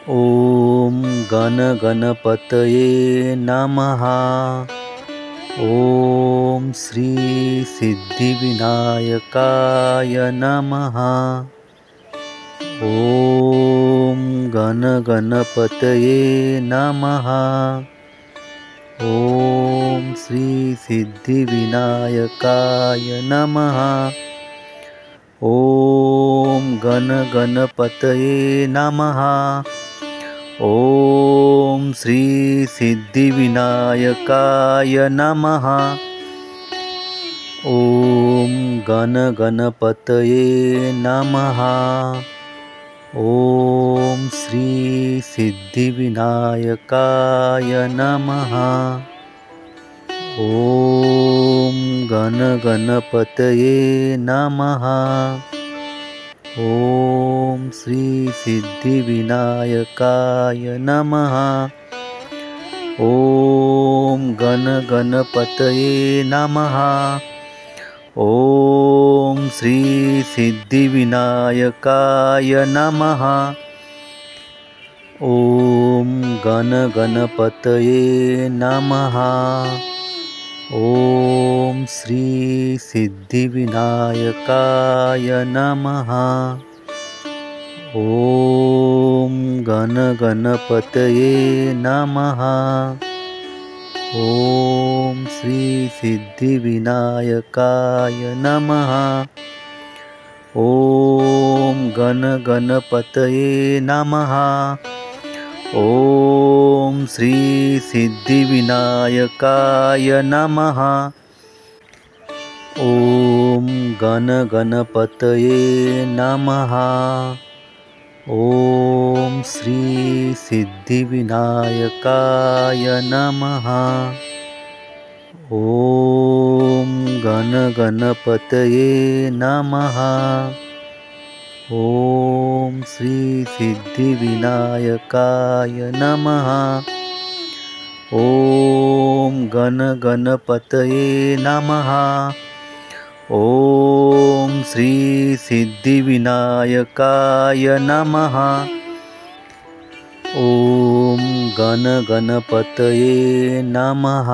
ॐ गणगणपतये नमः। ॐ श्री सिद्धिविनायकाय नमः। ॐ गणगणपतये नमः। ॐ श्री सिद्धिविनायकाय नमः। ॐ गणगणपतये नमः। ॐ श्री सिद्धिविनायकाय नमः। ॐ गणगणपतये नमः। ॐ श्री सिद्धिविनायकाय नमः। ॐ गणगणपतये नमः। ॐ श्री सिद्धिविनायकाय नमः। ॐ गणगणपतये नमः। ॐ श्री सिद्धिविनायकाय नमः। ॐ गणगणपतये नमः। ॐ श्री सिद्धिविनायकाय नमः। ॐ गणगणपतये नमः। ॐ श्री सिद्धिविनायकाय नमः। ॐ गणगणपतये नमः। ॐ श्री सिद्धिविनायकाय नमः। ॐ गणगणपतये नमः। ॐ श्री सिद्धिविनायकाय नमः। ॐ गणगणपतये नमः। ॐ श्री सिद्धिविनायकाय नमः। ॐ गणगणपतये नमः। ॐ श्री सिद्धिविनायकाय नमः। ॐ गणगणपतये नमः।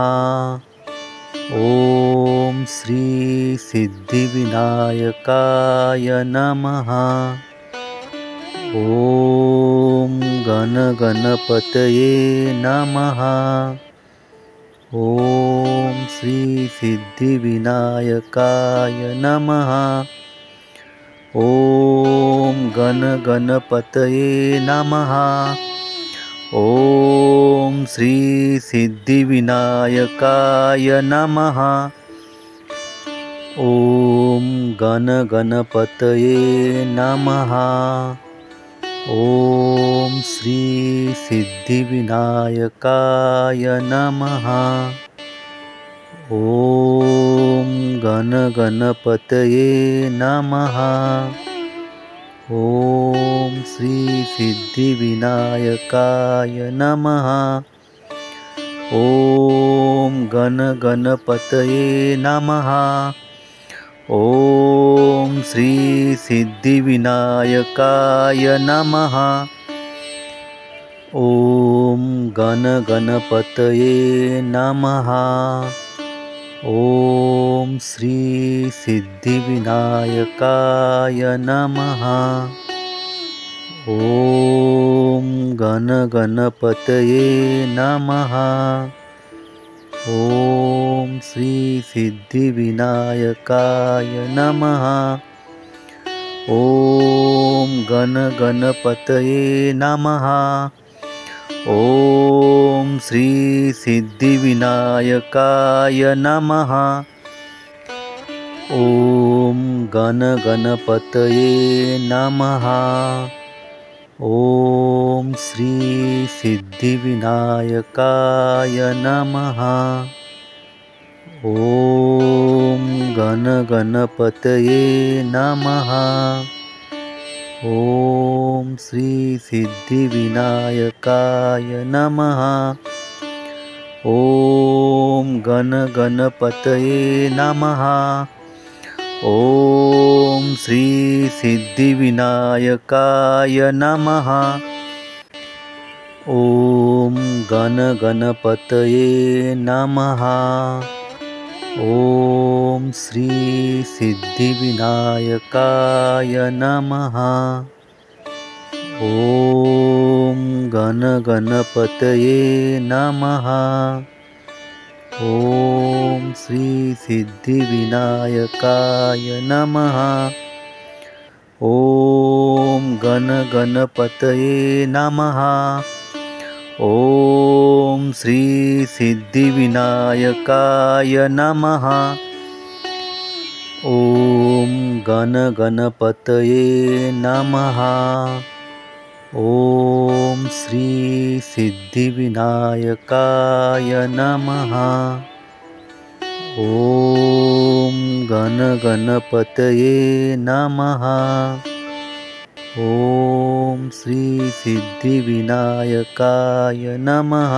ॐ श्री सिद्धिविनायकाय नमः। ॐ गणगणपतये नमः। ॐ श्री सिद्धिविनायकाय नमः। ॐ गणगणपतये नमः। ॐ श्री सिद्धिविनायकाय नमः। ॐ गणगणपतये नमः। ॐ श्री सिद्धिविनायकाय नमः। ॐ गणगणपतये नमः। ॐ श्री सिद्धिविनायकाय नमः। ॐ गणगणपतये नमः। ॐ श्री सिद्धिविनायकाय नमः। ॐ गणगणपतये नमः। ॐ श्री सिद्धिविनायकाय नमः। ॐ गणगणपतये नमः। ॐ श्री सिद्धिविनायकाय नमः। ॐ गणगणपतये नमः। ॐ श्री सिद्धिविनायकाय नमः। ॐ गणगणपतये नमः। ॐ श्री सिद्धिविनायकाय नमः। ॐ गणगणपतये नमः। ॐ श्री सिद्धिविनायकाय नमः। ॐ गणगणपतये नमः। ॐ श्री सिद्धिविनायकाय नमः। ॐ गणगणपतये नमः। ॐ श्री सिद्धिविनायकाय नमः। ॐ गणगणपतये नमः। ॐ श्री सिद्धिविनायकाय नमः। ॐ गणगणपतये नमः। ॐ श्री सिद्धिविनायकाय नमः। ॐ गणगणपतये नमः। ॐ श्री सिद्धिविनायकाय नमः। ॐ गणगणपतये नमः। ॐ श्री सिद्धिविनायकाय नमः।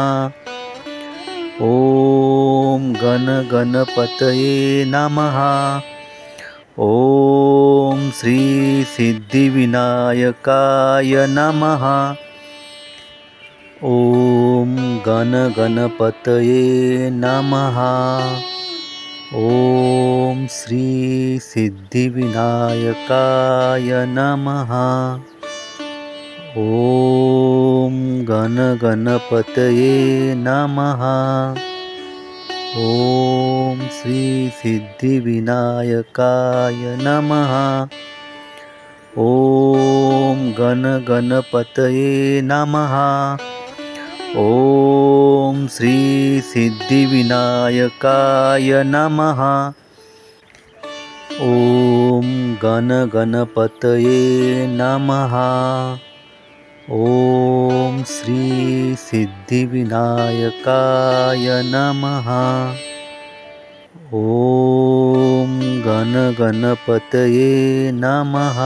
ॐ गणगणपतये नमः। ॐ श्री सिद्धिविनायकाय नमः। ॐ गणगणपतये नमः। ॐ श्री सिद्धिविनायकाय नमः। ॐ गणगणपतये नमः। ॐ श्री सिद्धिविनायकाय नमः। ॐ गणगणपतये नमः। ॐ श्री सिद्धिविनायकाय नमः। ॐ गणगणपतये नमः। ॐ श्री सिद्धिविनायकाय नमः। ॐ गणगणपतये नमः।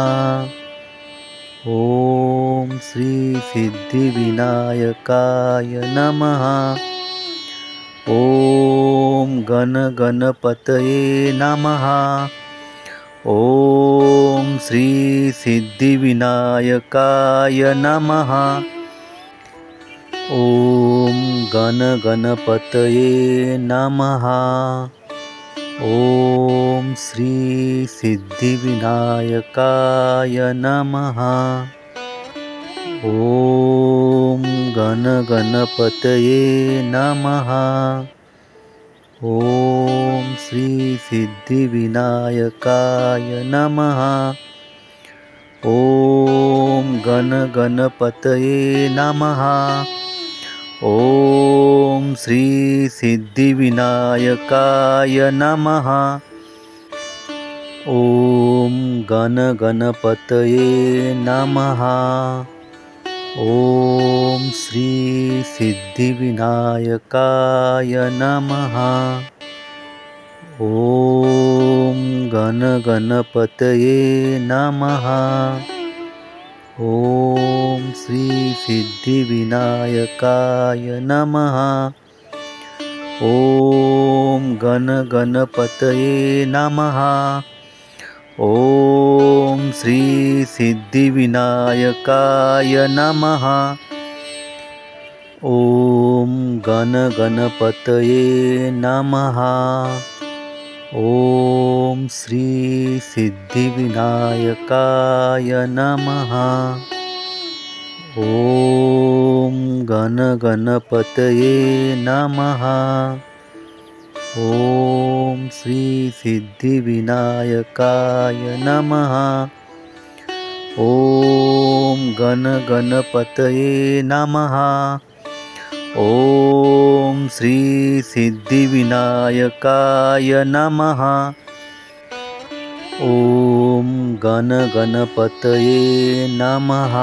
ॐ श्री सिद्धिविनायकाय नमः। ॐ गणगणपतये नमः। ॐ श्री सिद्धिविनायकाय नमः। ॐ गणगणपतये नमः। ॐ श्री सिद्धिविनायकाय नमः। ॐ गणगणपतये नमः। ॐ श्री सिद्धिविनायकाय नमः। ॐ गणगणपतये नमः। ॐ श्री सिद्धिविनायकाय नमः। ॐ गणगणपतये नमः। ॐ श्री सिद्धिविनायकाय नमः। ॐ गणगणपतये नमः। ॐ श्री सिद्धिविनायकाय नमः। ॐ गणगणपतये नमः। ॐ श्री सिद्धिविनायकाय नमः। ॐ गणगणपतये नमः। ॐ श्री सिद्धिविनायकाय नमः। ॐ गणगणपतये नमः। ॐ श्री सिद्धिविनायकाय नमः। ॐ गणगणपतये नमः। ॐ श्री सिद्धिविनायकाय नमः। ॐ गणगणपतये नमः।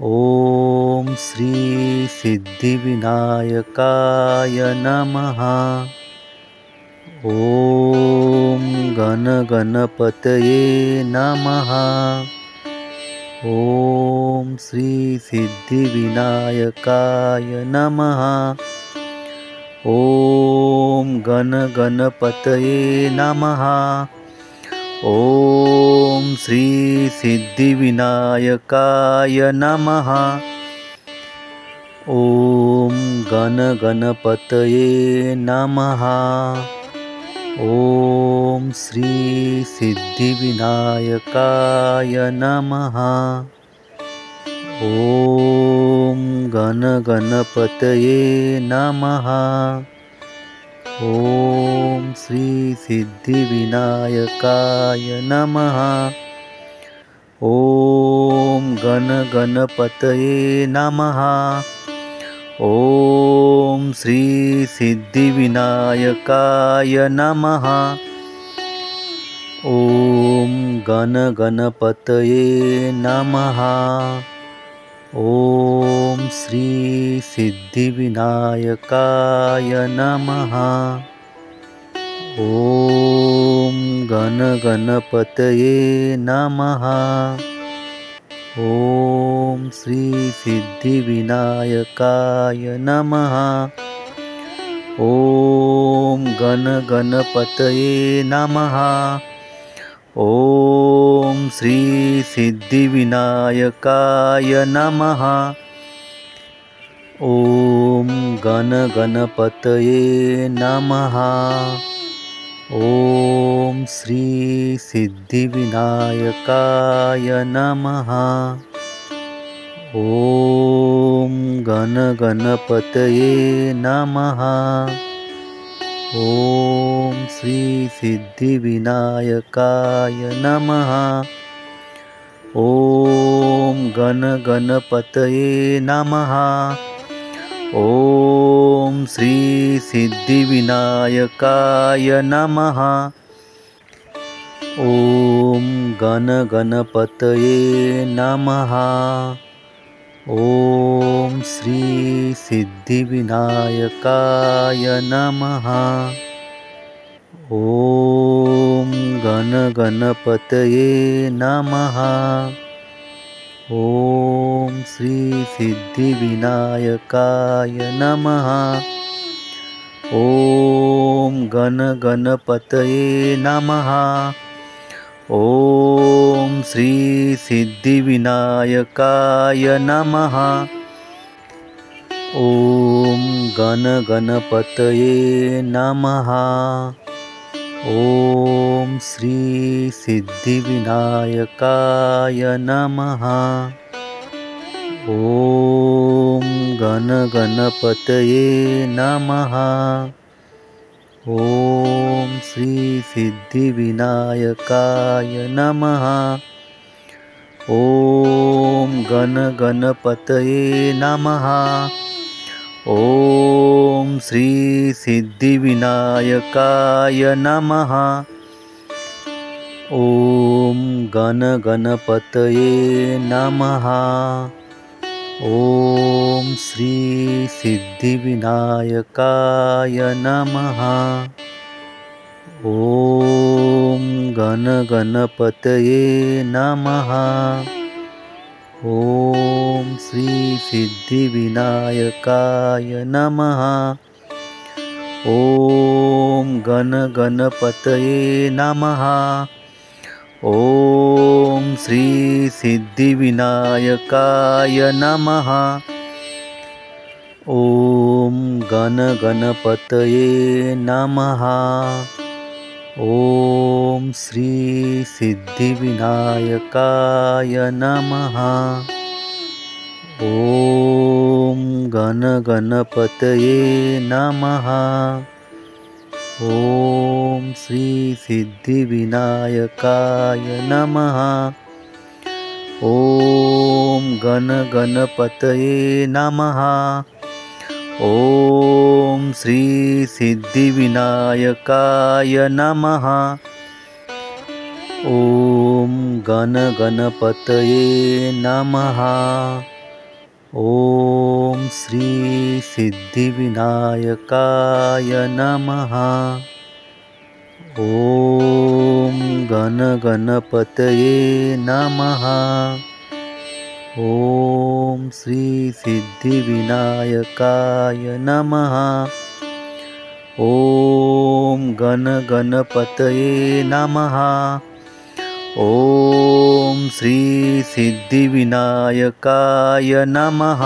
ॐ श्री सिद्धिविनायकाय नमः। ॐ गणगणपतये नमः। ॐ श्री सिद्धिविनायकाय नमः। ॐ गणगणपतये नमः। ॐ श्री सिद्धिविनायकाय नमः। ॐ गणगणपतये नमः। ॐ श्री सिद्धिविनायकाय नमः। ॐ गणगणपतये नमः। ॐ श्री सिद्धिविनायकाय नमः। ॐ गणगणपतये नमः। ॐ श्री सिद्धिविनायकाय नमः। ॐ गणगणपतये नमः। ॐ श्री सिद्धिविनायकाय नमः। ॐ गणगणपतये नमः। ॐ श्री सिद्धिविनायकाय नमः। ॐ गणगणपतये नमः। ॐ श्री सिद्धिविनायकाय नमः। ॐ गणगणपतये नमः। ॐ श्री सिद्धिविनायकाय नमः। ॐ गणगणपतये नमः। ॐ श्री सिद्धिविनायकाय नमः। ॐ गणगणपतये नमः। ॐ श्री सिद्धिविनायकाय नमः। ॐ गणगणपतये नमः। ॐ श्री सिद्धिविनायकाय नमः। ॐ गणगणपतये नमः। ॐ श्री सिद्धिविनायकाय नमः। ॐ गणगणपतये नमः। ॐ श्री सिद्धिविनायकाय नमः। ॐ गणगणपतये नमः। ॐ श्री सिद्धिविनायकाय नमः। ॐ गणगणपतये नमः। ॐ श्री सिद्धिविनायकाय नमः। ॐ गणगणपतये नमः। ॐ श्री सिद्धिविनायकाय नमः। ॐ गणगणपतये नमः। ॐ श्री सिद्धिविनायकाय नमः। ॐ गणगणपतये नमः। ॐ श्री सिद्धिविनायकाय नमः। ॐ गणगणपतये नमः। ॐ श्री सिद्धिविनायकाय नमः। ॐ गणगणपतये नमः। ॐ श्री सिद्धिविनायकाय नमः। ॐ गणगणपतये नमः। ॐ श्री सिद्धिविनायकाय नमः। ॐ गणगणपतये नमः। ॐ श्री सिद्धिविनायकाय नमः। ॐ गणगणपतये नमः। ॐ श्री सिद्धिविनायकाय नमः। ॐ गणगणपतये नमः। ॐ श्री सिद्धिविनायकाय नमः। ॐ गणगणपतये नमः। ॐ श्री सिद्धिविनायकाय नमः।